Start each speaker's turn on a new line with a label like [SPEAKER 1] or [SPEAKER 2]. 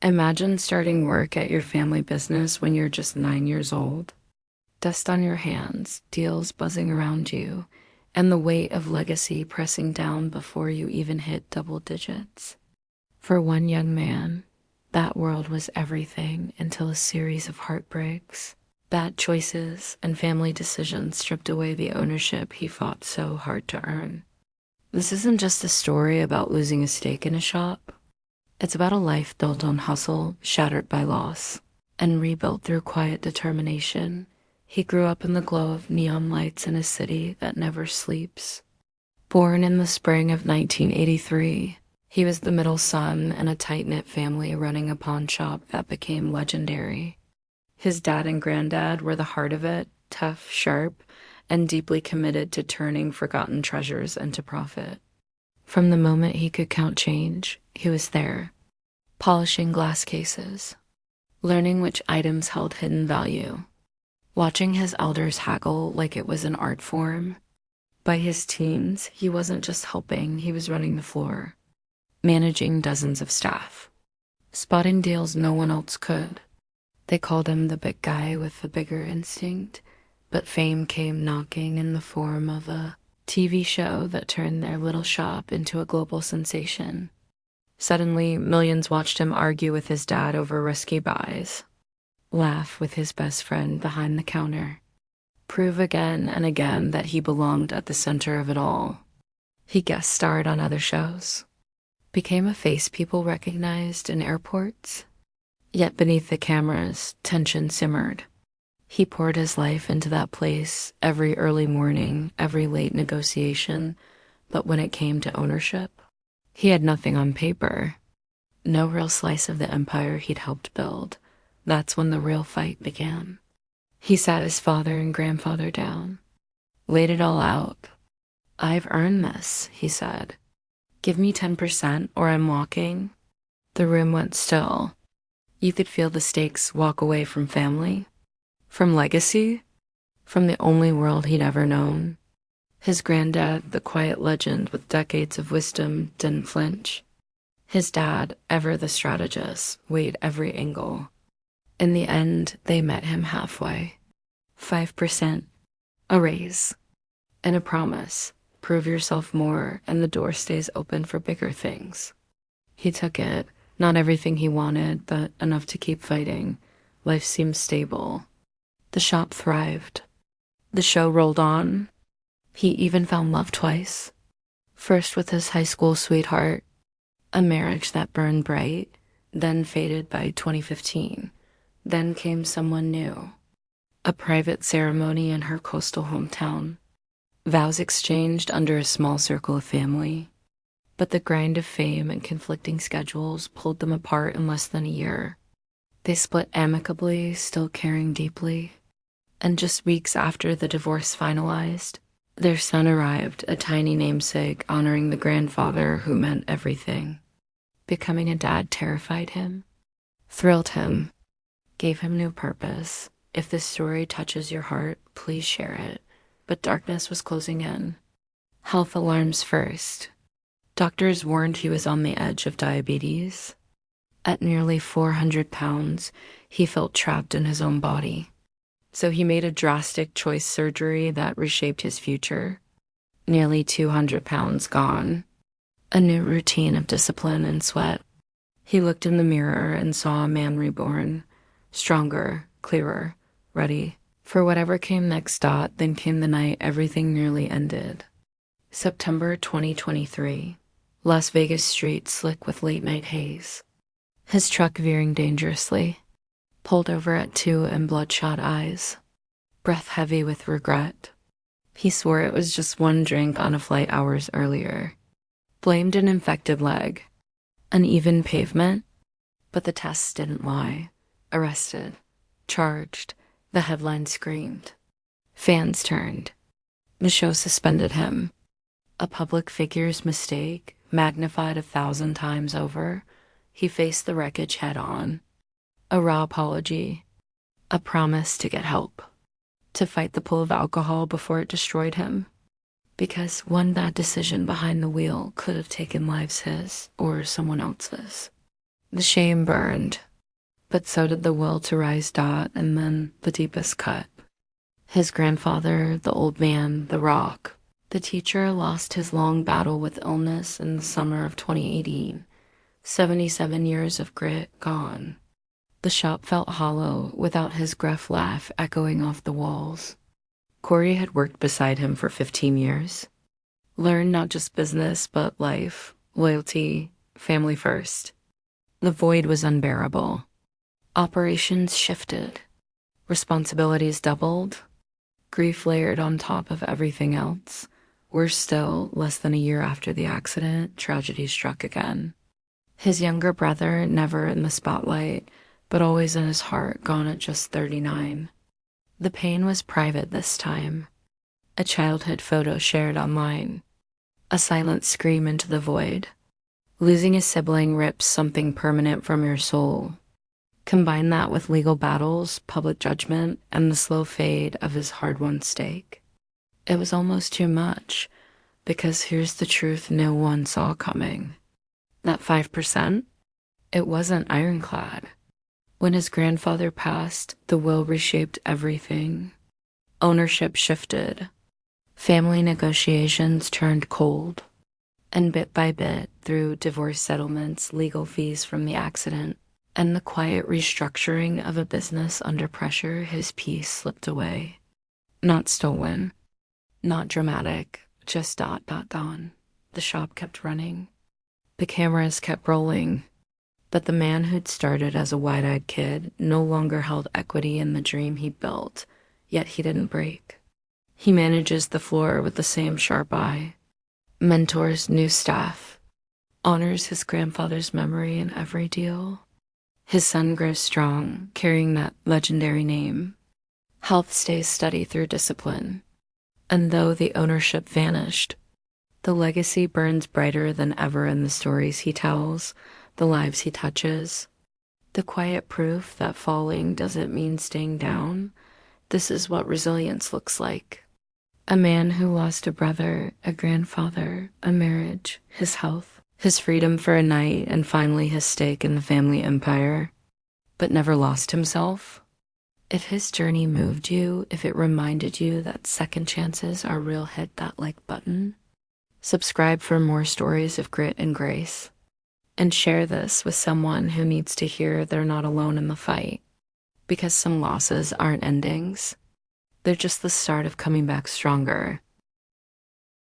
[SPEAKER 1] Imagine starting work at your family business when you're just 9 years old. Dust on your hands, deals buzzing around you, and the weight of legacy pressing down before you even hit double digits. For one young man, that world was everything until a series of heartbreaks, bad choices, and family decisions stripped away the ownership he fought so hard to earn. This isn't just a story about losing a stake in a shop. It's about a life built on hustle, shattered by loss, and rebuilt through quiet determination. He grew up in the glow of neon lights in a city that never sleeps. Born in the spring of 1983, he was the middle son in a tight-knit family running a pawn shop that became legendary. His dad and granddad were the heart of it, tough, sharp, and deeply committed to turning forgotten treasures into profit. From the moment he could count change, he was there, polishing glass cases, learning which items held hidden value, watching his elders haggle like it was an art form. By his teens, he wasn't just helping, he was running the floor, managing dozens of staff, spotting deals no one else could. They called him the big guy with the bigger instinct, but fame came knocking in the form of a TV show that turned their little shop into a global sensation. Suddenly, millions watched him argue with his dad over risky buys, laugh with his best friend behind the counter, prove again and again that he belonged at the center of it all. He guest starred on other shows, became a face people recognized in airports. Yet beneath the cameras, tension simmered. He poured his life into that place every early morning, every late negotiation, but when it came to ownership, he had nothing on paper. No real slice of the empire he'd helped build. That's when the real fight began. He sat his father and grandfather down, laid it all out. "I've earned this," he said. "Give me 10% or I'm walking." The room went still. You could feel the stakes walk away from family, from legacy, from the only world he'd ever known. His granddad, the quiet legend with decades of wisdom, didn't flinch. His dad, ever the strategist, weighed every angle. In the end, they met him halfway. 5%, a raise, and a promise. Prove yourself more, and the door stays open for bigger things. He took it. Not everything he wanted, but enough to keep fighting. Life seemed stable. The shop thrived. The show rolled on. He even found love twice. First with his high school sweetheart, a marriage that burned bright, then faded by 2015. Then came someone new. A private ceremony in her coastal hometown. Vows exchanged under a small circle of family. But the grind of fame and conflicting schedules pulled them apart in less than a year. They split amicably, still caring deeply. And just weeks after the divorce finalized, their son arrived, a tiny namesake honoring the grandfather who meant everything. Becoming a dad terrified him, thrilled him, gave him new purpose. If this story touches your heart, please share it. But darkness was closing in. Health alarms first. Doctors warned he was on the edge of diabetes. At nearly 400 pounds, he felt trapped in his own body. So he made a drastic choice surgery that reshaped his future. Nearly 200 pounds gone. A new routine of discipline and sweat. He looked in the mirror and saw a man reborn. Stronger, clearer, ready. For whatever came next. Then came the night everything nearly ended. September 2023. Las Vegas streets slick with late-night haze. His truck veering dangerously. Pulled over at 2 and bloodshot eyes. Breath heavy with regret. He swore it was just one drink on a flight hours earlier. Blamed an infected leg. Uneven pavement. But the tests didn't lie. Arrested. Charged. The headline screamed. Fans turned. The show suspended him. A public figure's mistake, magnified 1,000 times over, he faced the wreckage head-on. A raw apology. A promise to get help. To fight the pull of alcohol before it destroyed him. Because one bad decision behind the wheel could have taken lives his or someone else's. The shame burned, but so did the will to rise. And then the deepest cut. His grandfather, the old man, the rock. The teacher lost his long battle with illness in the summer of 2018. 77 years of grit gone. The shop felt hollow without his gruff laugh echoing off the walls. Corey had worked beside him for 15 years. Learned not just business, but life, loyalty, family first. The void was unbearable. Operations shifted. Responsibilities doubled. Grief layered on top of everything else. Worse still, less than a year after the accident, tragedy struck again. His younger brother, never in the spotlight, but always in his heart, gone at just 39. The pain was private this time. A childhood photo shared online. A silent scream into the void. Losing a sibling rips something permanent from your soul. Combine that with legal battles, public judgment, and the slow fade of his hard-won stake. It was almost too much, because here's the truth no one saw coming. That 5%, it wasn't ironclad. When his grandfather passed, the will reshaped everything. Ownership shifted. Family negotiations turned cold. And bit by bit, through divorce settlements, legal fees from the accident, and the quiet restructuring of a business under pressure, his peace slipped away. Not stolen. Not dramatic. Just ... The shop kept running. The cameras kept rolling. But the man who'd started as a wide-eyed kid no longer held equity in the dream he built, yet he didn't break. He manages the floor with the same sharp eye. Mentors new staff. Honors his grandfather's memory in every deal. His son grows strong, carrying that legendary name. Health stays steady through discipline. And though the ownership vanished, the legacy burns brighter than ever in the stories he tells, the lives he touches. The quiet proof that falling doesn't mean staying down. This is what resilience looks like. A man who lost a brother, a grandfather, a marriage, his health, his freedom for a night, and finally his stake in the family empire, but never lost himself. If his journey moved you, if it reminded you that second chances are real, hit that like button. Subscribe for more stories of grit and grace. And share this with someone who needs to hear they're not alone in the fight. Because some losses aren't endings. They're just the start of coming back stronger.